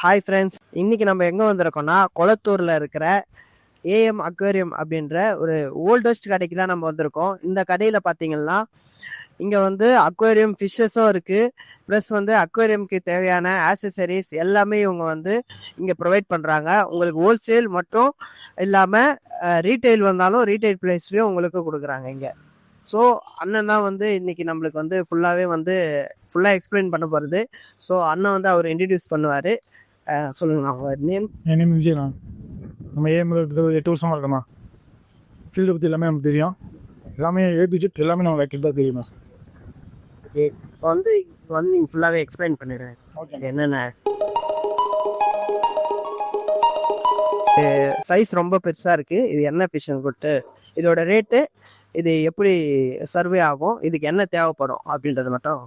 Hi friends, இன்னைக்கு நம்ம எங்கே வந்திருக்கோம்னா கொளத்தூரில் இருக்கிற ஏஎம் அக்வேரியம் அப்படின்ற ஒரு ஓல்டஸ்ட் கடைக்கு தான் நம்ம வந்திருக்கோம். இந்த கடையில் பார்த்தீங்கன்னா இங்கே வந்து அக்வேரியம் ஃபிஷ்ஷஸும் இருக்குது, ப்ளஸ் வந்து அக்வேரியம்க்கு தேவையான ஆக்சசரிஸ் எல்லாமே இவங்க வந்து இங்கே ப்ரொவைட் பண்ணுறாங்க. உங்களுக்கு ஹோல்சேல் மட்டும் இல்லாமல் ரீட்டைல் வந்தாலும் ரீட்டைல் ப்ரைஸ்லேயும் உங்களுக்கு கொடுக்குறாங்க இங்கே. ஸோ அண்ணன் தான் வந்து இன்னைக்கு நம்மளுக்கு வந்து ஃபுல்லாக எக்ஸ்பிளைன் பண்ண போகிறது. ஸோ அண்ணன் வந்து அவர் இன்ட்ரடியூஸ் பண்ணுவார். சொல்லுங்கண்ணா உங்கள் நேம். என் நேம் விஜயண்ணா. நம்ம ஏஎம் 8 வருஷமாக இருக்கோம்ண்ணா. ஃபீல்டை பற்றி எல்லாமே நமக்கு தெரியும். எல்லாமே A to Z எல்லாமே நம்ம வைக்கிறதா தெரியுமா சார். இப்போ வந்து நீங்கள் ஃபுல்லாகவே எக்ஸ்பிளைன் பண்ணிடுறேன். ஓகே. என்னென்ன சைஸ் ரொம்ப பெருசாக இருக்குது, இது என்ன ஃபிஷ்ஷுன்னு கொடுத்து இதோட ரேட்டு, இது எப்படி சர்வே ஆகும், இதுக்கு என்ன தேவைப்படும் அப்படின்றது மட்டும்.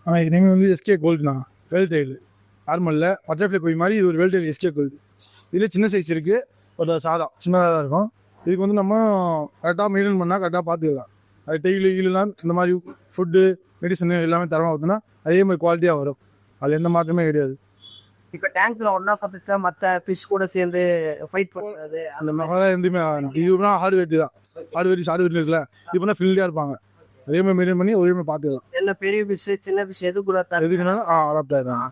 ஆனால் இது நேம் வந்து எஸ்கே கோல்டுண்ணா. வெல்டெயில் நார்மலில் பட்டர்ஃப்ளை கோழி மாதிரி இது ஒரு வெல்டெயில் எஸ்கே கோல்டு. இதில் சின்ன சைஸ் இருக்குது, ஒரு சாதா சின்னதாக தான் இருக்கும். இதுக்கு வந்து நம்ம கரெக்டாக மெயின்டைன் பண்ணால் கரெக்டாக பார்த்துக்கலாம். அது டெய்லி ஈலாம் இந்த மாதிரி ஃபுட்டு மெடிசனு எல்லாமே தரமாக ஊற்றுனா அதே மாதிரி குவாலிட்டியாக வரும். அது எந்த மாற்றமே கிடையாது. இப்போ டேங்க்ல ஒன்றா சமைச்சா மற்ற ஃபிஷ் கூட சேர்ந்து ஃபைட் பண்ணுறது அந்த மாதிரி எதுவுமே இதுனா ஹார்ட் வெயிட் தான். ஹார்ட் வெயிட் இருக்குல்ல, இது பண்ணால் ஃபில்லியாக இருப்பாங்க. அதே மாதிரி மெயின்டைன் பண்ணி ஒரே மாதிரி பார்த்துக்கலாம். என்ன பெரிய ஃபிஷ் சின்ன ஃபிஷ் எது கூட எதுக்குனாலும் அடாப்ட் தான்.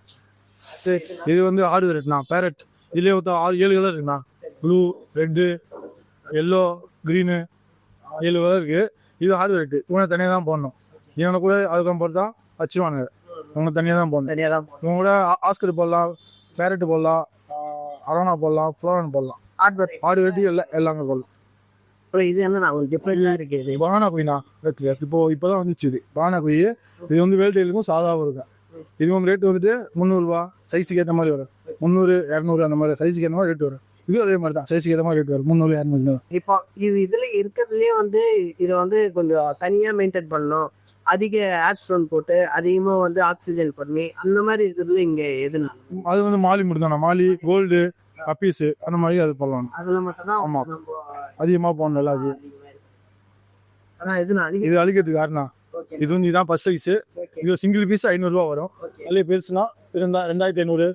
இது வந்து ஹார்ட் வெயிட்ண்ணா. பேரட் இதுலேயே மொத்தம் 6-7 கலர் இருக்குண்ணா. Blue, red, yellow, green 7 colour இருக்குது. இது ஹார்ட் வெயிட்டு. இவனை தனியாக தான் போடணும். இவனை கூட அதுக்கு போட்டால் வச்சுருவாங்க. இவங்க தனியாக தான் போடணும். தனியாக தான் இவங்க கூட ஆஸ்கர் போடலாம், பேரட்டு போடலாம், அரோனா போடலாம், ஃப்ளோரன் போடலாம். ஹார்ட் வெயிட்டு எல்லாமே போடலாம். அப்புறம் இது என்ன டிஃப்ரெண்டாக இருக்குது. பனானா குயினா இப்போ தான் வந்துச்சு. இது பனானா குயி. இது வந்து வேல்டெயிலுக்கும் சாதாவும் இருக்கும். இது வந்து ரேட்டு வந்துட்டு 300 ரூபா. சைஸுக்கு ஏற்ற மாதிரி வரும். 300, 200 அந்த மாதிரி சைஸுக்கு ஏற்ற மாதிரி ரேட் வரும். இது அதே மாதிரி தான், சைஸுக்கு ஏற்ற மாதிரி ரேட் வரும். 300, 200. இப்போ இதில் இருக்கிறதுலேயே வந்து இதை வந்து கொஞ்சம் தனியாக மெயின்டைன் பண்ணணும், அதிக ஆக்சிஜன் போட்டு அதிகமாக வந்து ஆக்சிஜன் பண்ணி அந்த மாதிரி இருக்கிறதுல இங்கே எதுனா அது வந்து மாலி மட்டும் தானே. மாலி, கோல்டு, அப்பீஸு அந்த மாதிரி அது போடலாம். அதில் மட்டும் தான். ஆமாம், அதிகமாக போடணும். அது ஆனால் எதுனா இது அழிக்கிறதுக்கு யாருண்ணா. இது வந்து இதான் ஃபர்ஸ்ட் சைஸு. இது சிங்கிள் பீஸ் 500 ரூபா வரும். அதுலேயே பெருசுனா 2500,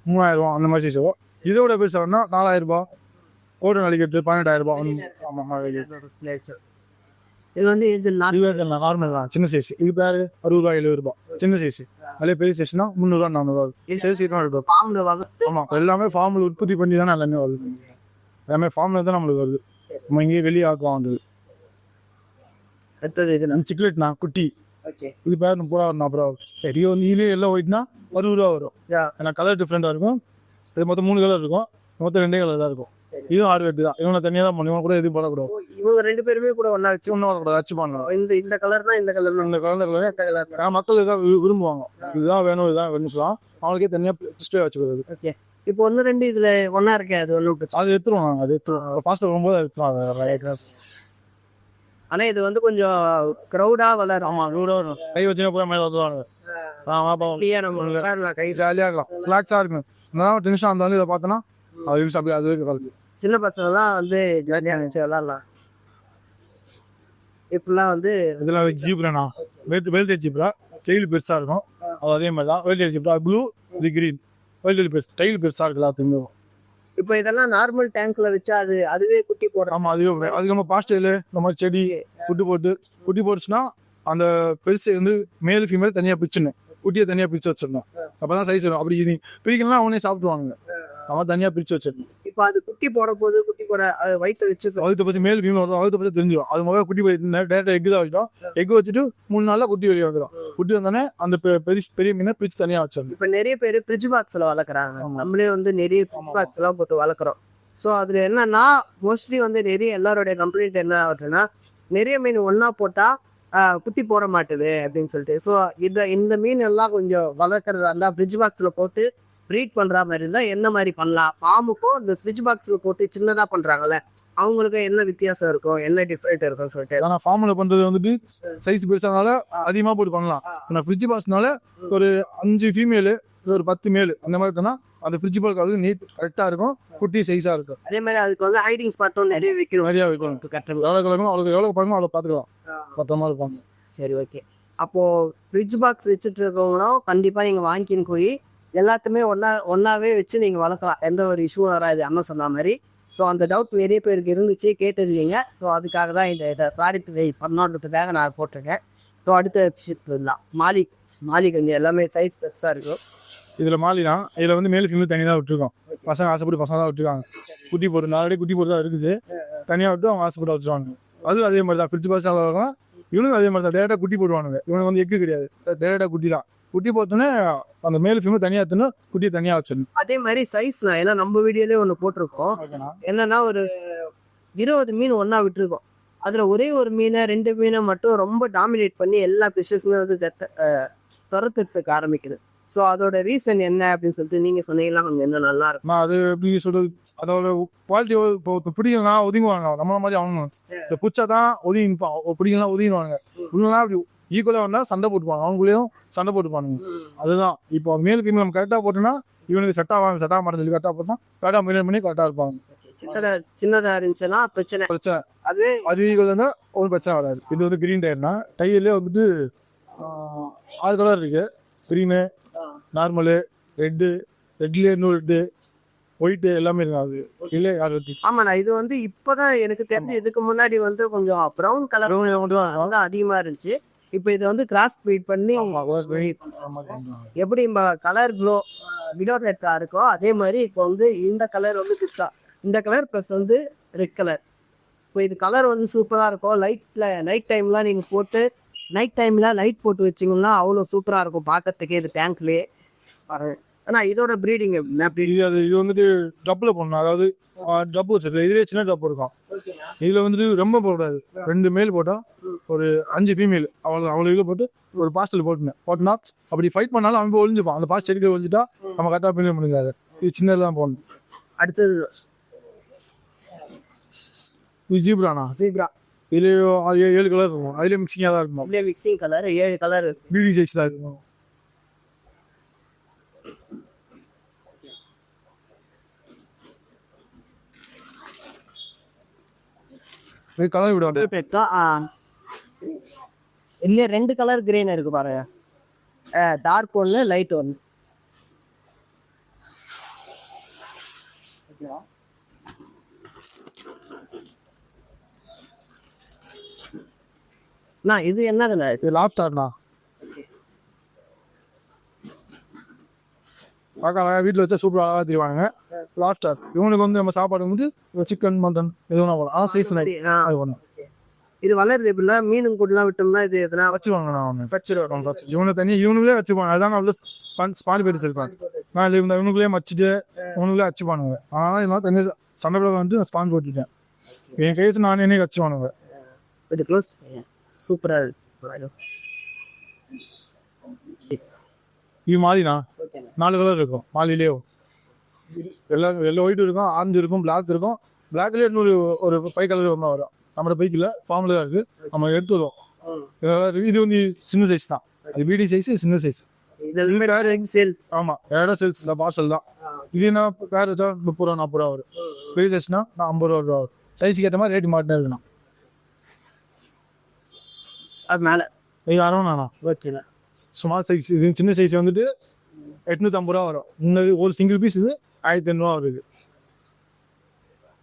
3000 அந்த மாதிரி சைஸ் வரும். இதோட பெருசு வரணும்னா 4000 ரூபா. கோல்டன் அழிக்கிறது 18000 ரூபா. ஆமாம். இது வந்து இது நார்மல் தான், சின்ன சைஸ். இது பேர் 60 ரூபா, 70 ரூபா சின்ன சைஸ். அதுலேயே பெரிய சைஸ்னா 300 ரூபா, 400 ரூபா. சைஸ் தான் இருக்கும். ஃபார்மில் வளர்த்து. ஆமாம், எல்லாமே ஃபார்மில் உற்பத்தி பண்ணி தானே எல்லாமே வருது. எல்லாமே ஃபார்மில் தான் நம்மளுக்கு வருது. நம்ம இங்கேயே வெளியே ஆக்குவோம். வந்தது அடுத்தது இது சிக்லெட்னா குட்டி. ஓகே. இது பேர் 30 ரூபா, 40 ரூபா. சரி, நீலே எல்லாம் ஒயிட்னா 60 ரூபா வரும். ஏன்னா கலர் டிஃப்ரெண்டாக இருக்கும். இது மொத்தம் 3 கலர் இருக்கும், மொத்தம் 2 கலர் தான் இருக்கும். இதுவும் ஹார்ட் வெயிட் தான். இவனை தனியாக தான் பண்ணுவோம். கூட எதுவும் பண்ணக்கூடாது. இவங்க 2 பேருமே கூட ஒன்றா வச்சு ஒன்றும் வரக்கூடாது, வச்சு பண்ணலாம். இந்த கலர்னா இந்த கலர், இந்த கலர் மக்கள் இதான் விரும்புவாங்க. இதுதான் வேணும், இதுதான் வேணும். அவங்களுக்கே தனியாக டிஸ்பிளே வச்சுக்கிறது. ஓகே. இப்போ 1-2 இதில் ஒன்றா இருக்கே, அது ஒன்று அது எடுத்துருவோம். நாங்கள் அது எடுத்துருவோம். ஃபாஸ்ட்டாக வரும்போது எடுத்துருவோம். ஆனால் இது வந்து கொஞ்சம் க்ரௌடாக வளரும். ஆமாம், வரும். கை வச்சுனா பூரா மேலே வந்துடுவாங்க. நம்ம கை ஜாலியாக இருக்கலாம், ரிலாக்ஸாக இருக்கும். என்னதான் டென்ஷனாக இருந்தாலும் இதை பார்த்தோன்னா அது யூஸ் அப்படி அது வரைக்கும் சின்ன பசங்கள்லாம் வந்து ஜாலியாக இருந்துச்சு, விளாட்லாம். இப்பெல்லாம் வந்து இதெல்லாம் ஜீப்ரா. வெல்டெயில் ஜீப்ரா டெய்லி பெருசாக இருக்கும். அது அதே மாதிரி தான். வெல்டெயில் ஜீப்ரா ப்ளூ, இது கிரீன். வெல்டெயில் பெருசு, டெய்லி பெருசாக இருக்கு எல்லாத்துக்குமே. இப்போ இதெல்லாம் நார்மல் டேங்க்ல வச்சா அதுவே குட்டி போடுறோம். ஆமாம், அதுக்கு நம்ம பாஸ்டைலு இந்த மாதிரி செடி குட்டி போட்டுச்சுன்னா அந்த பெருசு வந்து மேல் ஃபீமேல் தனியாக பிரிச்சுணும், குட்டியை தனியாக பிரித்து வச்சிடணும். அப்போ தான் சைஸ் வரும். அப்படி இது பிரிக்கலாம் அவனே சாப்பிடுவாங்க. நம்ம தனியாக பிரித்து வச்சிடணும். இப்போ அது குட்டி போட வயிற்று வச்சு வகுத்த பற்றி மேல் ஃபீமேல் வரும். வகுத்த பற்றி தெரிஞ்சிடும். அது முதல்ல குட்டி டேரெக்டாக எக்கு தான் வச்சிடும். எக்கு வச்சுட்டு 3 நாளில் குட்டி வெளியே வந்துடும். குட்டி வந்தோடனே அந்த பெரிய மீனை பிரித்து தனியாக வச்சிடணும். இப்போ நிறைய பேர் ஃப்ரிட்ஜ் பாக்ஸில் வளர்க்குறாங்க. நம்மளே வந்து நிறைய ஃப்ரிட்ஜ் பாக்ஸ்லாம் போட்டு வளர்க்குறோம். ஸோ அதில் என்னன்னா மோஸ்ட்லி வந்து நிறைய எல்லாருடைய கம்ப்ளைண்ட் என்ன ஆகுதுன்னா, நிறைய மீன் ஒன்றா போட்டால் குட்டி போட மாட்டுது அப்படின்னு சொல்லிட்டு. ஸோ இந்த மீன் எல்லாம் கொஞ்சம் வளர்க்குறதா இருந்தால் ஃப்ரிட்ஜ் பாக்ஸில் போட்டு ப்ரீட் பண்ணுற மாதிரி இருந்தால் என்ன மாதிரி பண்ணலாம்? பாம்புக்கும் இந்த ஃப்ரிட்ஜ் பாக்ஸில் போட்டு சின்னதாக பண்ணுறாங்கல்ல, அவங்களுக்கு என்ன வித்தியாசம் இருக்கும், என்ன டிஃப்ரெண்ட் இருக்கும்னு சொல்லிட்டு. ஆனால் ஃபார்மில் பண்ணுறது வந்துட்டு சைஸ் பெருசானால அதிகமாக போட்டு பண்ணலாம். ஆனால் ஃப்ரிட்ஜ் பாக்ஸ்னால ஒரு 5 ஃபீமேலு ஒரு 10 மேல் அந்த மாதிரி இருக்குன்னா அந்த ஃப்ரிட்ஜ் பாக்ஸ் அது நீட் கரெக்டாக இருக்கும், குட்டி சைஸாக இருக்கும். அதே மாதிரி அதுக்கு வந்து ஹைடிங் ஸ்பாட்டும் நிறைய வைக்கணும். நிறையா வைக்கணும். கரெக்டாக எவ்வளோ கிழக்கும் அவ்வளோ பார்க்கணும், அவ்வளோ பார்த்துக்கலாம். பத்திரமா இருப்பாங்க. சரி, ஓகே. அப்போது ஃப்ரிட்ஜ் பாக்ஸ் வச்சுட்டு இருக்கவங்களும் கண்டிப்பாக நீங்கள் வாங்கின்னு போய் எல்லாத்தையுமே ஒன்றாவே வச்சு நீங்கள் வளர்க்கலாம். எந்த ஒரு இஷ்யூவும் வராது அண்ணன் சொன்ன மாதிரி. ஸோ அந்த டவுட் நிறைய பேருக்கு இருந்துச்சு, கேட்டதுங்க. ஸோ அதுக்காக தான் இதை கிளாரிஃபை பண்ணணுன்றதுக்காக நான் போட்டிருக்கேன். ஸோ அடுத்த விஷயத்துல மாலி கொஞ்சம் எல்லாமே சைஸ் பெருசாக இருக்கும். இதில் மாலினா இதில் வந்து மேல் ஃபீமேல் தனியாக தான் விட்டுருக்கோம். பசங்க ஆசைப்பட்டு பசங்க தான் விட்டுருக்காங்க. குட்டி போட்டு நாளே குட்டி போட்டு தான் இருக்குது. தனியாக விட்டு அவங்க ஆசைப்பட்டு வச்சுருவாங்க. அதுவும் அதே மாதிரி தான் ஃப்ரிட்ஜ் பாக்ஸ் நல்லா இருக்கும். இவனும் அதே மாதிரி தான் டேரெக்டாக குட்டி போடுவானுங்க. இவனுக்கு வந்து எக்கு கிடையாது, டேரெக்டாக குட்டி தான். குட்டி போட்டோன்னே அந்த மேல் ஃபீமேல் தனியாக எடுத்துன்னு குட்டியை தனியாக வச்சிடணும். அதே மாதிரி சைஸ்னா ஏன்னா நம்ம வீடியோலேயே ஒன்று போட்டிருக்கோம். என்னன்னா ஒரு 20 மீன் ஒன்றா விட்டுருக்கோம். அதில் ஒரே ஒரு மீனை 2 மீனை மட்டும் ரொம்ப டாமினேட் பண்ணி எல்லா ஃபிஷ்ஷஸுமே வந்து துரத்துறதுக்கு ஆரம்பிக்குது. ஸோ அதோட ரீசன் என்ன அப்படின்னு சொல்லிட்டு நீங்கள் சொன்னீங்கன்னா கொஞ்சம் என்ன நல்லா இருக்கும். அது எப்படி சொல்றது, அதோட குவாலிட்டி இப்போ பிடிக்கலாம் ஒதுங்குவாங்க. நம்மள மாதிரி அவங்க இந்த புச்சா தான் ஒதுங்கிப்பான், பிடிக்கலாம் ஒதுங்கிடுவாங்க. உள்ளலாம் அப்படி ஈக்குவலாக வந்தால் சண்டை போட்டுப்பாங்க, அவங்களையும் சண்டை போட்டுப்பானுங்க. அதுதான் இப்போ மேல் ஃபீமேல் நம்ம கரெக்டாக போட்டோம்னா இவனுக்கு செட் ஆக மாட்டேன் சொல்லி கரெக்டாக போட்டோம்னா கரெக்டாக மெயின்டைன் பண்ணி கரெக்டாக இருப்பாங்க. சின்னதாக இருந்துச்சுன்னா பிரச்சனை அது ஈக்குவல் இருந்தால் ஒன்றும் பிரச்சனை வராது. இது வந்து கிரீன் டயர்னா டயர்லேயே வந்துட்டு 6 கலர் இருக்கு. க்ரீனு, நார்மலு, ரெட்லேயே இன்னும் ரெட்டு, ஒயிட்டு எல்லாமே இருக்காது. இல்லை யார் பற்றி ஆமாண்ணா இது வந்து இப்போதான் எனக்கு தெரிஞ்சு. இதுக்கு முன்னாடி வந்து கொஞ்சம் ப்ரௌன் கலர் வந்து அதிகமாக இருந்துச்சு. இப்போ இது வந்து கிராஸ் ப்ரீட் பண்ணி எப்படி கலர் விடோ ரெட்டா இருக்கோ அதே மாதிரி இப்போ வந்து இந்த கலர் வந்து கிட்ஸா இந்த கலர் ப்ளஸ் வந்து ரெட் கலர். இப்போ இது கலர் வந்து சூப்பராக இருக்கும். நைட் டைம்லாம் நீங்கள் போட்டு லைட் போட்டு வச்சிங்கன்னா அவ்வளோ சூப்பராக இருக்கும் பார்க்கறதுக்கே. இது டேங்க்லேயே ஆனால் இதோட ப்ரீடிங் இது வந்துட்டு டப்பில் போடணும். அதாவது டப்பு வச்சிருக்கேன். இதுலேயே சின்ன டப்பு இருக்கும். இதில் வந்துட்டு ரொம்ப போடக்கூடாது. 2 மேல் போட்டால் ஒரு 5 ஃபீமேல் அவ்வளோ இதில் போட்டு ஒரு பாஸ்டல் போட்டோம்னா அப்படி ஃபைட் பண்ணாலும் அவன் போய் ஒழிஞ்சுப்பான். அந்த பாஸ்ட் எடுக்க ஒழிஞ்சிட்டா நம்ம கரெக்டாக பின்னே முடியாது. இது சின்னதான் போடணும். அடுத்தது இது ஜீப்ரா. இதுலேயோ 7 கலர் இருக்கும். அதுலேயே மிக்சிங்காக தான் இருக்கும். அப்படியே மிக்சிங் கலர் 7 கலர் பிடி சைஸ் தான் இருக்கும். கலர் விடாது. இல்லையா 2 கலர் கிரீன் இருக்கு பாருங்க. டார்க் ஒன்று லைட் ஒன்று. இது என்னதுண்ணா? இது லாப்ஸ்டார்ண்ணா. பார்க்க வீட்டில் வச்சா சூப்பர் அழகாக தெரிவாங்க. லாப்ஸ்டார் இவனுக்கு வந்து நம்ம சாப்பாடு வந்து சிக்கன் மட்டன் எதுவும் போகலாம். சைஸ் ஒன்று இது வளருது எப்படின்னா மீனும் கூடலாம் விட்டோம்னா இது எதனா வச்சுவாங்கண்ணா. இவனுக்கு தனியாக இவனுக்குள்ளே வச்சுப்பாங்க. அதுதான் அவ்வளோ ஸ்பால் பேர் வச்சிருப்பாங்க. நான் இவனுக்குள்ளேயே மச்சிட்டு இவனுக்குள்ளே வச்சுப்பானுங்க. அதனால இதெல்லாம் தனியாக சண்டை பிள்ளை வந்து நான் ஸ்பான் போட்டுட்டேன். என் கையெழுத்து நான் என்னையே வச்சுவானுங்க. இது க்ளோஸ் சூப்பராக இருக்கு. இது மாலினா 4 கலர் இருக்கும். மாலிலேயே எல்லோ ஒயிட் இருக்கும், ஆரஞ்சு இருக்கும், பிளாக் இருக்கும். பிளாக்லேயே இன்னொரு ஒரு 5 கலர் ஒன்றா வரும். நம்மளோட பைக்கில் ஃபார்மில் தான் இருக்குது. நம்ம எடுத்து வருவோம். இது வந்து சின்ன சைஸ் தான். இது பிடி சைஸ், சின்ன சைஸ். ஆமாம், இடம் சேல்ஸ் தான், பார்சல் தான். இது என்ன பேர் வச்சா 30 ரூபா 40 ரூபா வரும். பெரிய சைஸ்னா 50 ரூபா வரும். சைஸுக்கு ஏற்ற மாதிரி ரேட்டு மாட்டினே இருக்குண்ணா. அது மேலே இது அரவணாண்ணா. Small size. இது சின்ன சைஸ் வந்துட்டு 850 ரூபா வரும். இன்னது ஒரு சிங்கிள் பீஸ் இது 1500 ரூபா வருது.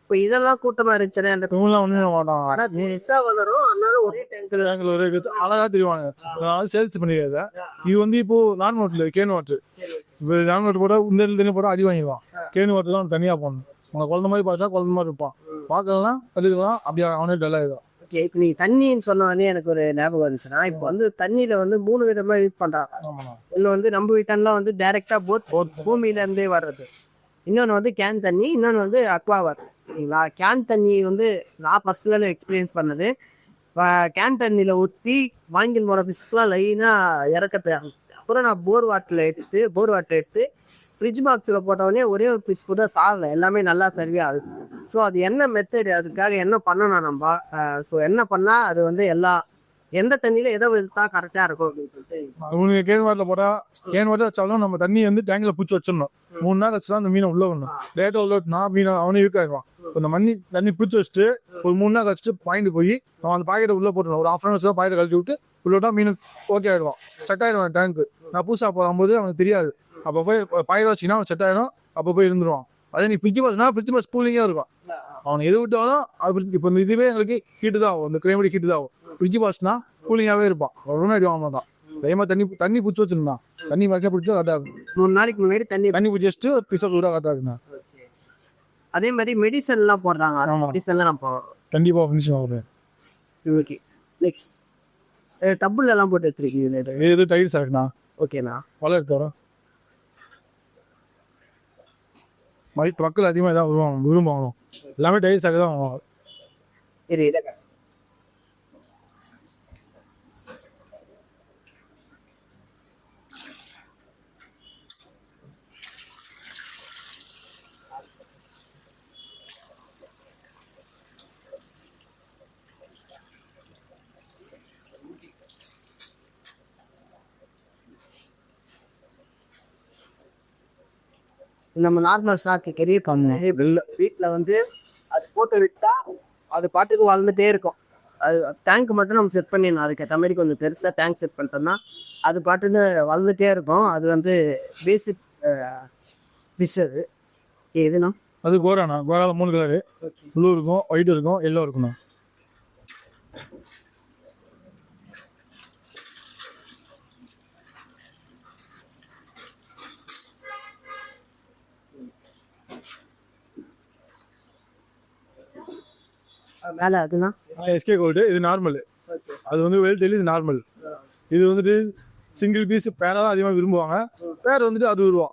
இப்போ இதெல்லாம் கூட்டமாக இருந்துச்சுன்னா அந்த இவங்களாம் வந்து மாட்டாங்க. ஆனால் பெருசாக வளரும். அதனால ஒரே டேங்கில் ஒரே அழகாக தெரிவாங்க. அதனால சேல்ஸ் பண்ணிடுறத. இது வந்து இப்போ நார்மல் வாட்டர், கேன் வாட்டர். இப்போ நார்மல் வாட்டர் போட்டால் இந்த தண்ணி போட்டால் அடி வாங்கிடுவான். கேன் வாட்டர் தான் தனியாக போடணும். உங்களை குழந்த மாதிரி பார்த்தா குழந்த மாதிரி இருப்பான். பார்க்கலாம் கற்றுக்கலாம். அப்படி அவனே டல்லாகிடும். இப்போ நீ தண்ணின்னு சொன்னோடனே எனக்கு ஒரு ஞாபகம் வந்துச்சுன்னா, இப்போ வந்து தண்ணியில வந்து 3 விதமா யூஸ் பண்றாங்க. இதுல வந்து நம்ம வீட்டெல்லாம் வந்து டைரக்டா பூமியில இருந்தே வர்றது. இன்னொன்று வந்து கேன் தண்ணி, இன்னொன்று வந்து அக்வா வாட்டர். சரிங்களா? கேன் தண்ணி வந்து நான் பர்சனலாக எக்ஸ்பீரியன்ஸ் பண்ணது. கேன் தண்ணியில் ஊற்றி வாங்கின்னு போகிற ஃபிஷ்லாம் லைனாக இறக்கத்து. அப்புறம் நான் போர் வாட்டர் எடுத்து ஃப்ரிட்ஜ் பாக்ஸில் போட்டவொடனே ஒரே ஒரு ஃபிஷ் கூட சாகலை. எல்லாமே நல்லா சர்வே ஆகுது. ஸோ அது என்ன மெத்தடு, அதுக்காக என்ன பண்ணணும் நம்ம? ஸோ என்ன பண்ணால் அது வந்து எல்லா எந்த தண்ணியில எதை வெளுத்தா கரெக்டா இருக்கும் அப்படின்னு சொல்லிட்டு அவனுக்கு கேன் வாட்டர் போட்டா கேன் வாட்டர் வச்சாலும் நம்ம தண்ணி வந்து டேங்க்ல பிடிச்சி வச்சிடணும். 3 நாள் வச்சு தான் அந்த மீனை உள்ள வரணும். லேட்டா உள்ள விட்டுனா மீனை அவனே இருக்காயிடுவான். இந்த தண்ணி பிடிச்சி வச்சுட்டு ஒரு 3 நாள் வச்சுட்டு பாயிண்ட் போய் அவன் அந்த பாக்கெட்டை உள்ள போட்டுருவான். ஒரு 1/2 வச்சு தான் பாக்கெட்டை கழட்டி விட்டு உள்ள விட்டா மீன் ஓகே ஆயிடுவான், செட் ஆயிடுவான் டேங்க்கு. நான் புதுசாக போகும்போது அவனுக்கு தெரியாது. அப்போ போய் பாக்கெட் வச்சிங்கன்னா அவன் செட் ஆயிடும். அப்போ போய் இருந்துருவான். அதே நீ ஃப்ரிட்ஜ் பஸ் கூலிங்காக இருக்கும். அவனை எது விட்டாலும் அது இப்போ இந்த இதுவே எங்களுக்கு ஹீட்டு தான் ஆகும். இந்த கிளைமேட் ஹீட்டு தான் ஆகும். ஃப்ரிட்ஜ் பாஸ்னா கூலிங்காகவே இருப்பான். உடனே அடிவான் தான். அதே தண்ணி பிடிச்சி வச்சிருந்தான். தண்ணி வரைக்க பிடிச்சா கரெக்டாக இருக்கும். 3 நாளைக்கு முன்னாடி தண்ணி பிடிச்சி வச்சுட்டு பிசா தூரம் கரெக்டாக இருக்குண்ணா. அதே மாதிரி மெடிசன்லாம் போடுறாங்க. மெடிசன்லாம் நம்ம கண்டிப்பாக ஃபினிஷிங் ஆகுது. ஓகே நெக்ஸ்ட் டப்புல எல்லாம் போட்டு வச்சிருக்கீங்க. இது டைல்ஸ் இருக்குண்ணா. ஓகேண்ணா. வலை எடுத்து வரோம். மக்கள் அதிகமாக இதான் விரும்புவாங்க. எல்லாமே டைல்ஸ் ஆக தான் வாங்குவாங்க. இது இதை நம்ம நார்மல் ஸ்டாக்கு கெரிய கம்மி வீட்டில் வந்து அது போட்டு விட்டா அது பாட்டுக்கு வளர்ந்துட்டே இருக்கும். அது டேங்க் மட்டும் நம்ம செட் பண்ணிடணும். அதுக்கேற்ற மாதிரி கொஞ்சம் பெருசாக டேங்க் செட் பண்ணிட்டோம்னா அது பாட்டுன்னு வளர்ந்துட்டே இருக்கும். அது வந்து பேசிக் ஃபிஷ். அது எதுனா அது கோராண்ணா. கோராவில் 3 கலரு, ப்ளூ இருக்கும், ஒயிட் இருக்கும், எல்லோ இருக்குண்ணா. மேலே அதுனா எஸ்கே கோல்டு. இது நார்மல். அது வந்து வெல்டெயில். இது நார்மல். இது வந்துட்டு சிங்கிள் பீஸ் பேராக தான் அதிகமாக விரும்புவாங்க. பேர் வந்துட்டு 60 ரூபா.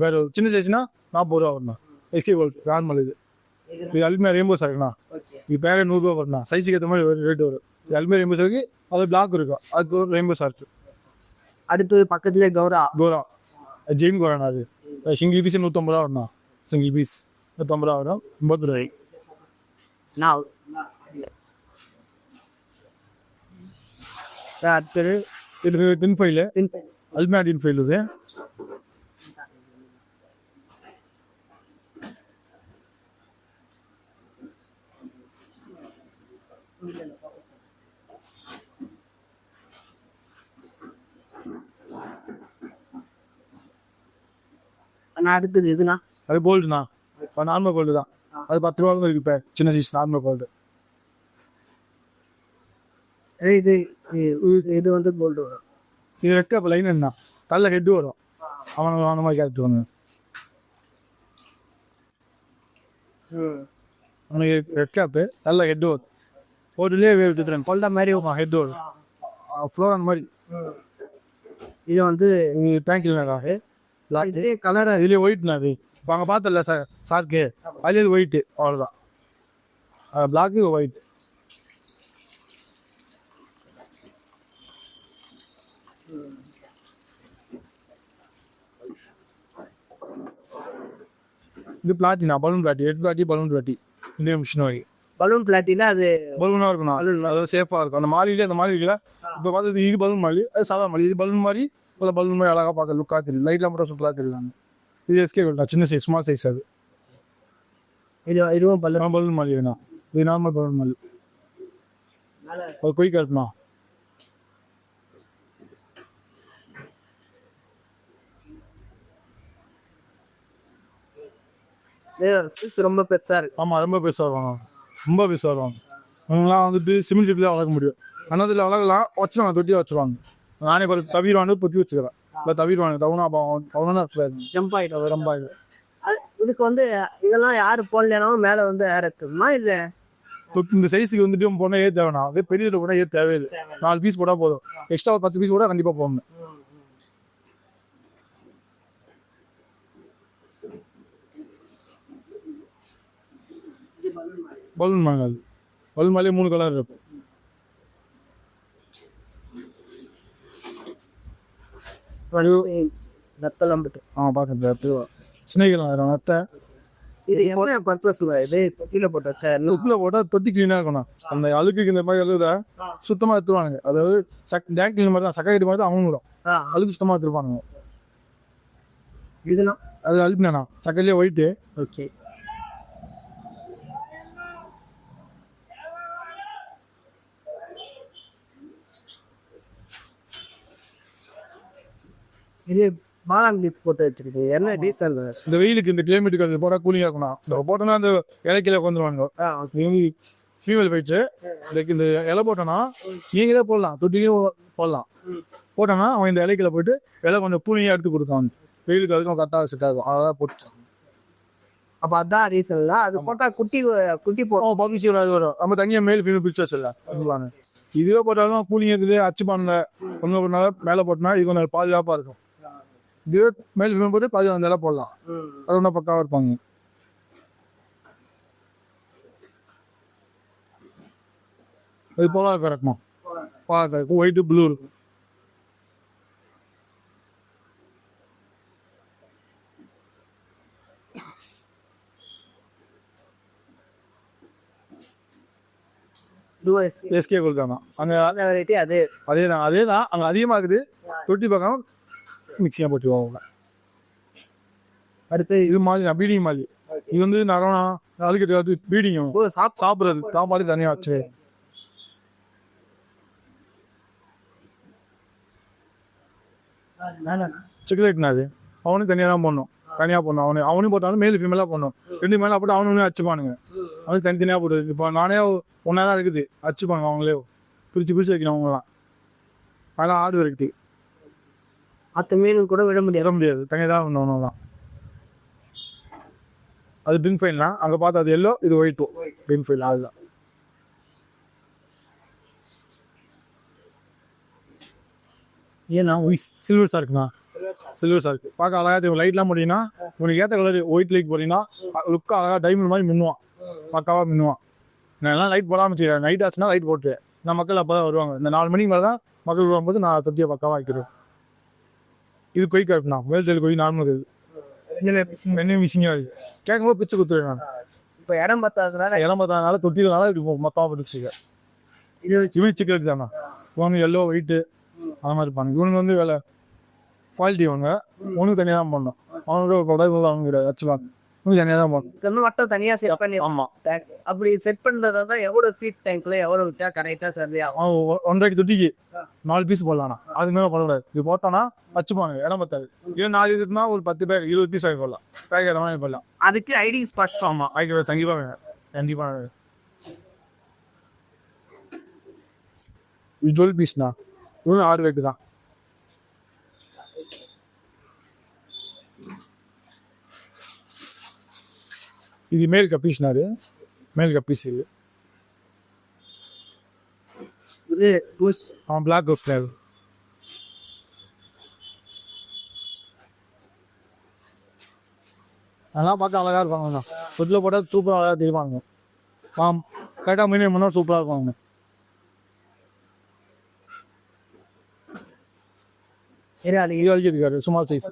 பேர் சின்ன சைஸ்னா 40 ரூபா வரும்ண்ணா. SK gold normal. இது அல்மியா ரெயின்போ சார்க்குண்ணா. இது பேரே 100 ரூபா வரும்ண்ணா. சைஸுக்கு ஏற்ற மாதிரி ரேட் வரும். இது அல்மியா ரெயின்போ சார்க்கு. அது பிளாக் இருக்கும். அது ஒரு ரெயின்போ சார்க்கு. அடுத்து பக்கத்துலேயே கோரா ஜெயின் கோராண்ணா. அது சிங்கிள் பீஸ் 150 ரூபா வரும்ண்ணா. சிங்கிள் பீஸ் 150 ரூபா வரும். 50 ரூபாய். நான் அடுத்தது இது டின் ஃபைலு. அல்மியா டின் ஃபைல். இது அடுத்தது எதுனா அது கோல்டுண்ணா. நார்மல் கோல்டு தான். அது 10 ரூபா இருக்கு. இப்போ சின்ன சைஸ் நார்மல் கோல்டு. இது இது வந்து கோல்டு வரும். இது ரெக்க இப்போ லைன் என்ன தள்ள ஹெட்டு வரும். அவனுக்கு அந்த மாதிரி கேரக்டர் வந்து அவனுக்கு ரெட் கேப்பு தள்ள ஹெட்டு வரும். ஒருலேயே விட்டுறேன் கொல்ல மாதிரி ஹெட் வரும். ஃப்ளோர் அந்த மாதிரி. இது வந்து தேங்க்யூ இதே கலர். இதுலேயே ஒயிட்ண்ணா. அது இப்போ அங்கே பார்த்தல சார்க்கு அதுலேயே இது ஒயிட்டு. அவ்வளோதான். Block white. இது பிளாட்டினா பலூன் பிளாட்டி. ஹெட் பிளாட்டி பலூன் பிளாட்டி. இந்த மிஷின் வகை பலூன் பிளாட்டினா அது பலூனாக இருக்குண்ணா. அது சேஃபாக இருக்கும். அந்த மாலியில் அந்த மாலியில் இப்போ பார்த்து இது பலூன் மாலி. அது சாதா மாலி. இது பலூன் மாதிரி பலூன் மாதிரி அழகாக பார்க்க லுக்காக தெரியும். லைட்லாம் மட்டும் சுற்றுலா தெரியலாங்க. இது எஸ்கே கோல்டா. சின்ன சைஸ் ஸ்மால் சைஸ். அது இதுவும் பலூன் மாலி வேணா. இது நார்மல் பலூன் மாலி. ஒரு குயிக் இருக்குண்ணா. ரொம்ப பெருசா இருக்கு. ஆமாம் ரொம்ப பெருசாக வருவாங்க. ரொம்ப பெருசாக வருவாங்க. அவங்களாம் வந்துட்டு சிமெண்ட் ஜிப்பில் வளர்க்க முடியும். அன்னத்தில் வளர்க்கலாம். வச்சுருவாங்க. தொட்டியாக வச்சுருவாங்க. நானே கொஞ்சம் தவிர்வானு பொத்தி வச்சுக்கிறேன். இல்லை தவிர்வாங்க. தவணா அவனா ஜம்ப் ஆகிடும். ரொம்ப ஆகிடும். இதுக்கு வந்து இதெல்லாம் யாரு போடலனாலும் மேலே வந்து ஏர் எடுத்துமா இல்லை இந்த சைஸுக்கு வந்துட்டு போனால் ஏன் தேவைண்ணா. அதே பெரிய போனால் ஏன் தேவையில்லை. 4 பீஸ் போட்டால் போதும். எக்ஸ்ட்ரா ஒரு 10 பீஸ் கூட கண்டிப்பாக போகணும். பலூன் வாங்காது. பலூன் மேலே 3 கலர் இருக்கும். நத்தலாம் பார்க்குறது ஸ்னேகெல்லாம் நத்தை இது என்ன பர்பஸ் இது தொட்டில போட்ட உப்புல போட்டால் தொட்டி கிளீனாக இருக்கணும். அந்த அழுக்குக்கு இந்த மாதிரி அழுகுல சுத்தமாக எடுத்துருவாங்க. அதாவது டேங்க் கிளீன் மாதிரி தான், சக்கரை மாதிரி தான் அவங்களும் அழுக்கு சுத்தமாக எடுத்துருப்பாங்க. இதெல்லாம் அது அழுப்பினா சக்கரையிலே ஒயிட்டு. ஓகே. இது பாலாங்கி போட்டு வச்சிருக்கு என்ன டீசல்? இந்த வெயிலுக்கு இந்த கிளைமேட்டுக்கு அது போட்டால் கூலிங்காக இருக்கணும். இந்த போட்டோன்னா அந்த இலைக்கில வந்துடுவாங்க. இது வந்து ஃபீமேல் போயிடுச்சு. இந்த இலை போட்டோன்னா நீங்களே போடலாம், தொட்டிலையும் போடலாம். போட்டோன்னா அவன் இந்த இலைக்கில போயிட்டு இலை கொஞ்சம் கூலிங்காக எடுத்து கொடுத்தான். வெயிலுக்கு அதுக்கும் கரெக்டாக செட் ஆகும். அதெல்லாம் போட்டு அப்ப அதான் ரீசன்லாம். அது போட்டா குட்டி குட்டி போடும். பப்ளிஷ் வரும். நம்ம தனியாக மேல் ஃபீமேல் பிரிச்சு வச்சிடலாம். இதுவே போட்டாலும் கூலிங் இருக்குது அச்சுப்பானுங்க ஒன்று ஒரு நாள் மேலே போட்டோம்னா இது கொஞ்சம் பாதுகாப்பாக இருக்கும். இதுவே மேல் ஃபீமேல் போட்டு பாதுகாப்பு அந்த இலை போடலாம். அது ஒன்றும் பக்காவாக இருப்பாங்க. அது போல கரெக்டுமா பார்க்க ஒயிட்டு ப்ளூ இருக்கும். எஸ்கே கோல்டு தான் அங்கே. அது அதே தான் அங்கே அதிகமாக இருக்குது. தொட்டி பக்கம் மிக்சியாக போட்டுருவாங்க. அடுத்து இது மாதிரி பீடிங் மாதிரி. இது வந்து நரவனா அழுக்கு பீடிங்கும் சாப்பிட்றது சாப்பாடு தனியாக வச்சு. சிக்கலேட்னா அது அவனும் தனியாக தான் போடணும். தனியாக போடணும். அவனும் போட்டாலும் மேல் ஃபீமேலாக போடணும். ரெண்டு மேலே போட்டு அவனு அச்சுப்பானுங்க. அவனுக்கு தனித்தனியாக போடுறது. இப்போ நானே ஒன்றா தான் இருக்குது அச்சுப்பானுங்க. அவங்களே பிரித்து வைக்கணும் அவங்களாம். அதெல்லாம் ஆடு இருக்குது. மற்ற மீன் கூட விட முடியாது தனியாக தான் ஒன்றுலாம். அது பின் ஃபைல்னா அங்கே பார்த்தா அது எல்லோ, இது ஒயிட்டோ பின் ஃபைல். அதுதான் ஏன்னா சில்வர் சார்க்குண்ணா. சில்வர் சார்க்கு பார்க்க அழகாக தெரியும். லைட்லாம் போட்டிங்கன்னா உனக்கு ஏற்ற கலர் ஒயிட் லைட் போட்டிங்கன்னா லுக்காக அழகாக டைமண்ட் மாதிரி மின்னுவான். பக்காவாக மின்னுவான். நான் எல்லாம் லைட் போடாமல் வச்சுக்கிறேன். நைட் ஆச்சுன்னா லைட் போட்டு நான் மக்கள் அப்போ தான் வருவாங்க. இந்த 4 மணிக்கு மேலே தான் மக்கள் வரும்போது நான் தொட்டியை பக்காவாக வைக்கிறேன். இது கொய் கரெக்ட்ண்ணா. வேல் தையல் கொய் நார்மல் இருக்குது. என்ன மிஷிங்காக இருக்குது. கேட்கும்போது பிச்சு கொடுத்துருவேன் நான். இப்போ இடம் பார்த்தாதனால தொட்டினால இப்படி மொத்தமாக பிடிச்சிக்க. இவன் சிக்கலுக்கு தானே இவங்க எல்லோ ஒயிட்டு அந்த மாதிரி இருப்பாங்க. இவனுக்கு வந்து வேலை குவாலிட்டி வாங்க. ஒன்றுக்கு தனியாக தான் பண்ணணும். அவனுக்கு அவங்க வச்சுவாங்க. ஒன்று தனியாக தான் பண்ணணும். மட்டும் தனியாக செட் பண்ணி. ஆமாம். அப்படி செட் பண்ணுறதா தான் எவ்வளோ ஃபீட் டேங்க்ல எவ்வளோ விட்டா கரெக்டாக சரி ஆகும். 1.5 தொட்டிக்கு 4 பீஸ் போடலாம்ண்ணா. அது மேலே போடக்கூடாது. இது போட்டோன்னா வச்சுப்பாங்க. இடம் பத்தாது. இது 4 இதுக்குன்னா ஒரு 10 பேக் 20 பீஸ் ஆகி போடலாம். பேக் இடம் மாதிரி போடலாம். அதுக்கு ஐடி ஸ்பர்ஷ். ஆமாம் ஐடி கண்டிப்பாக வேணும். கண்டிப்பாக வேணும். இது 12 பீஸ்ண்ணா. இன்னும் 6 வெயிட்டு தான். இது மேல் கப்பீஸ்னாரு. மேல் கப்பீஸ் இது. அவன் பிளாக் ஃபிளேவர். அதெல்லாம் பார்க்க அழகாக இருப்பாங்க. ஃபுட்டில் போட்டால் சூப்பராக அழகாக தெரியுவாங்க. கரெக்டாக மீன் பண்ணால் சூப்பராக இருப்பாங்க. இருக்காரு சுமார் சைஸ்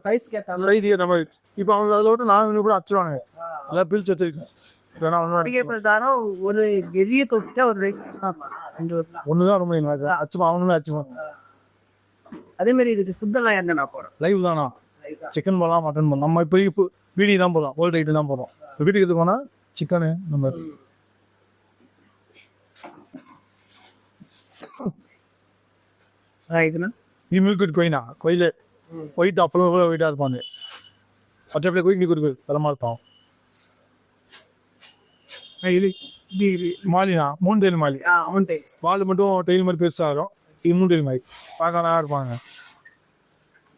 நம்ம இப்போ அவங்க அதில் விட்டு நான் கூட அச்சுவானுங்க. அதான் பிரிச்சு வச்சிருக்கேன். ஒரு பெரிய தொட்டா ஒரு ஒண்ணுதான் ரொம்ப அச்சுமா அவனுமே அச்சுவான். அதே மாதிரி இதுக்கு ஃபுட்டெல்லாம் என்ன போறோம்? லைவ் தானா. சிக்கன் போடலாம், மட்டன் போடலாம். நம்ம இப்போ பீடி தான் போடுறோம். ஓல்டு ஐட்டம் தான் போடுறோம். இப்போ வீட்டுக்கு எடுத்து போனால் சிக்கனு நம்ம இதுனா இது மில்க் கொயினா கொயில ஒயிட் அவ்வளோ ஒயிட்டாக இருப்பாங்க. மற்றபடி கொய் நீ கொடுக்கு தரமாக இருப்பான். இது மாலினா 3 டைல் மாலி. வால் மட்டும் டெய்ல் மாதிரி பெருசாக வரும். இது 3 டைல் மாதிரி பார்க்க நல்லா இருப்பாங்க.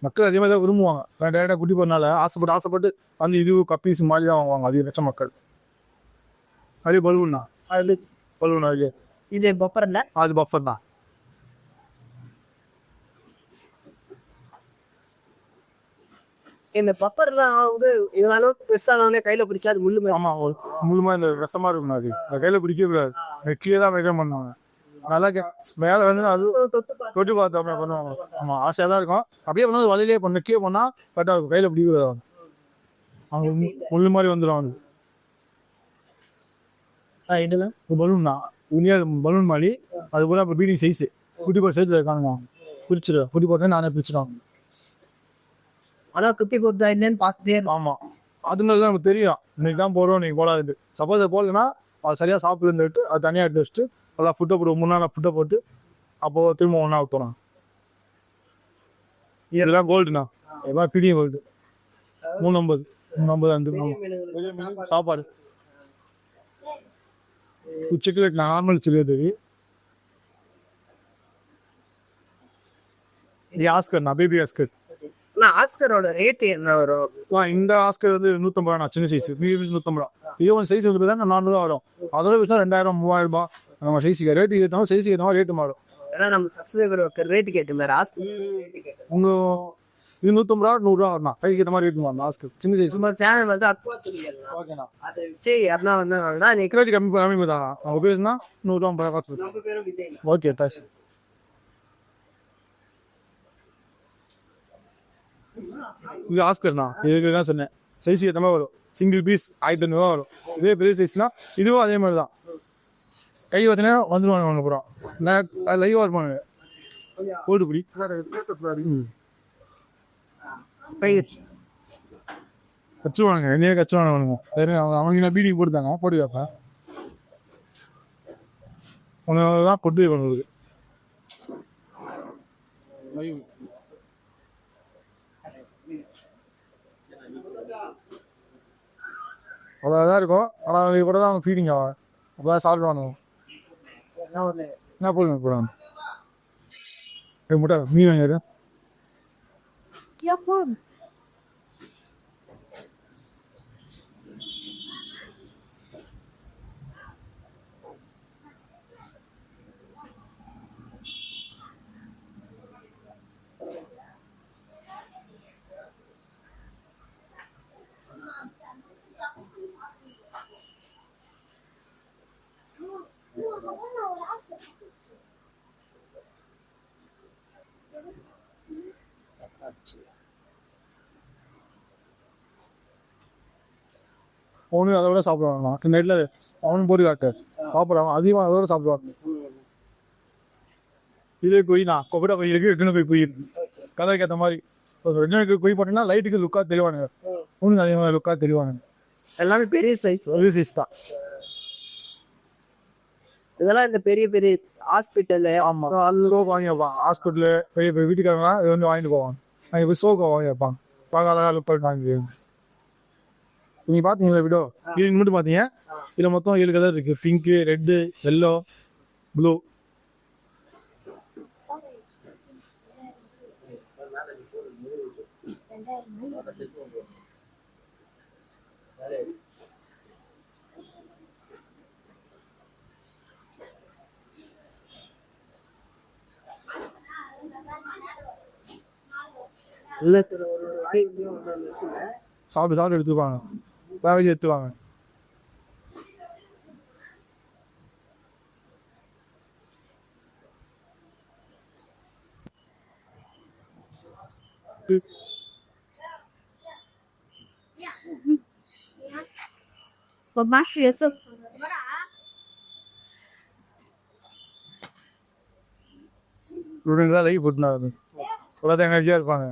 மக்கள் அதே மாதிரி தான் விரும்புவாங்க. டேரெக்டாக குட்டி போறதுனால ஆசைப்பட்டு அந்த இது கப்பீஸ் மாதிரி தான் வாங்குவாங்க அதிகபட்ச மக்கள். அதே பலூன்னா அது பலூன் அது இது பஃபர் இல்லை, அது பஃபர் தான். இந்த பப்பர்லாம் வந்து இவ்வளோ அளவுக்கு பெருசானவனே கையில பிடிக்காது. முள்ளு ஆமாம் முள்ளுமா இந்த விஷமா இருக்கும். அது கையில் பிடிக்கவே கூடாது. கீழே தான் மெயின்டைன் பண்ணுவாங்க. நல்லா மேலே வந்து அது தொட்டு பார்த்து அப்படியே பண்ணுவாங்க. ஆமாம் ஆசையாக தான் இருக்கும். அப்படியே பண்ணால் வலையிலே பண்ண கீழே பண்ணால் கரெக்டாக இருக்கும். கையில் பிடிக்க கூடாது. அவங்க முள்ளு மாதிரி வந்துடும். இதுல பலூன் தான் உண்மையாக பலூன் மாதிரி அது போல இப்போ பீடிங் சைஸு குட்டி போட்ட சைஸில் இருக்கானுங்க பிரிச்சிடும் குட்டி போட்டேன் நானே பிரிச்சிடும். ஆனா குட்டி போட்டா இல்லைன்னு பார்த்துட்டே ஆமாம் அதனால தான் நமக்கு தெரியும் இன்னைக்கு தான் போகிறோம் நீங்கள் போடாது. சப்போஸ் அது போடலன்னா அது சரியாக சாப்பிட்டு அது தனியாக எடுத்து வச்சுட்டு நல்லா ஃபுட்டை போட்டு 3 நாள் ஃபுட்டை போட்டு அப்போது திரும்ப ஒன்றா ஊற்றணும். இதெல்லாம் கோல்டுண்ணா இதெல்லாம் ஃபீடிங் கோல்டு 350 சாப்பாடு சிக்கலேட் நார்மல் சிக்கலேட் இது ஆஸ்கர்ண்ணா பேபி ஆஸ்கர். ஆஸ்கரோட ரேட் என்ன வரும்? இந்த ஆஸ்கர் வந்து 150 ரூபா சின்ன சைஸ் மீடியம் 150 ரூபா. இதே ஒரு சைஸ் வந்து பார்த்தா 400 ரூபா வரும். அதோட விஷயம் 2000 3000 ரூபாய் நம்ம சைஸுக்கு ரேட்டு ஏற்ற சைஸுக்கு ஏற்ற ரேட்டு மாறும். ஏன்னா நம்ம சப்ஸ்கிரைபர் ரேட்டு கேட்டு ஆஸ்கர் உங்கள் இது 150 ரூபா 100 ரூபா வரணும் கைக்கு ஏற்ற மாதிரி ரேட்டு மாறும். ஆஸ்கர் சின்ன சைஸ் நம்ம சேனல் வந்து அக்வா துணிகள் ஓகேண்ணா. அதை வச்சு யாருன்னா வந்தாங்கன்னா ரேட்டு கம்மி கம்மி தான் அவங்க பேசுனா 100 ரூபா காசு. நம்ம பேரும் விஜய். Okay thanks. இது ஆஸ்கர்ண்ணா இதுக்கு தான் சொன்னேன் சைஸ் ஏற்ற மாதிரி வரும். சிங்கிள் பீஸ் 1500 ரூபா வரும். இதே பெரிய சைஸ்னா இதுவும் அதே மாதிரி தான் கை பார்த்தீங்கன்னா வந்துடுவாங்க அப்புறம் லைவாக இருப்பாங்க போட்டுப்படி கச்சுவானுங்க என்னையே கச்சுவானுங்க அவங்க பீடிங் போட்டுத்தாங்க போட்டு வைப்பேன் ஒன்று தான் கொண்டு வைக்கணும். அதான் இருக்கும் ஆனால் அவங்க கூட தான் அவங்க ஃபீடிங் ஆகும் அப்போ தான் சாப்பிடுவானு என்ன போடுங்க போடுவாங்க முட்டை மீன் வாங்கிடு அவனு அதை விட சாப்பிடுவாங்க நெட்டில் அவனும் போட்டு காட்டு சாப்பிட்றாங்க அதிகமாக அதோட சாப்பிடுவாங்க. இதே கொய்னா கொப்படா கொய் இருக்கு எட்டுன கொய் இருக்கு கதைக்கு ஏற்ற மாதிரி ரெண்டு கொய் போட்டீங்கன்னா லைட்டுக்கு லுக்காக தெளிவானுங்க உனக்கு அதே மாதிரி லுக்காக தெளிவானுங்க. எல்லாமே பெரிய சைஸ் தான் இதெல்லாம் இந்த பெரிய பெரிய ஹாஸ்பிட்டலு. ஆமாம் சோக்கு வாங்கி வைப்பான் ஹாஸ்பிட்டலு பெரிய பெரிய வீட்டுக்காரங்க இது வந்து வாங்கிட்டு போவாங்க. அங்கே போய் சோக்கை வாங்கி வைப்பாங்க பார்க்க லுக் பண்ணி வாங்கி. நீங்கள் பார்த்தீங்களா வீடியோ இது மட்டும் பார்த்தீங்க இதில் மொத்தம் 7 கலர் இருக்குது பிங்க்கு ரெட்டு எல்லோ ப்ளூ. சாப்பிட்டு சாப்பிட்டு எடுத்துப்பாங்க வேலைக்கு எடுத்துவாங்க.我妈是色。தான் லைஃப் போட்டுனாரு எல்லாத்தையும் எனர்ஜியாக இருப்பாங்க.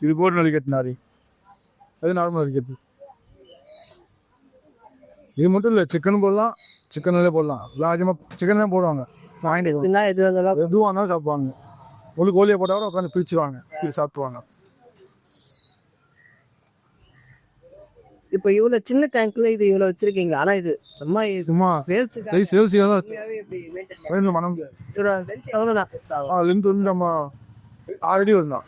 இது போட்டு நடிக்கட்டினாரு அது நார்மல் நடிக்கிறது. இது மட்டும் இல்லை சிக்கன் போடலாம் சிக்கன்லேயே போடலாம் அதிகமாக சிக்கன் தான் போடுவாங்க. வாங்கிட்டு எது வந்தாலும் எதுவாக இருந்தாலும் சாப்பிடுவாங்க. ஒரு கோழியை போட்டால் கூட உட்காந்து பிரிச்சுருவாங்க இது சாப்பிடுவாங்க. இப்போ இவ்வளோ சின்ன டேங்க்ல இது இவ்வளோ வச்சிருக்கீங்க. ஆனா இது சும்மா சேல்ஸியாக தான் வேணும் மனம் எவ்வளோதான் லென்த் வந்து நம்ம 6 அடி வரும் தான்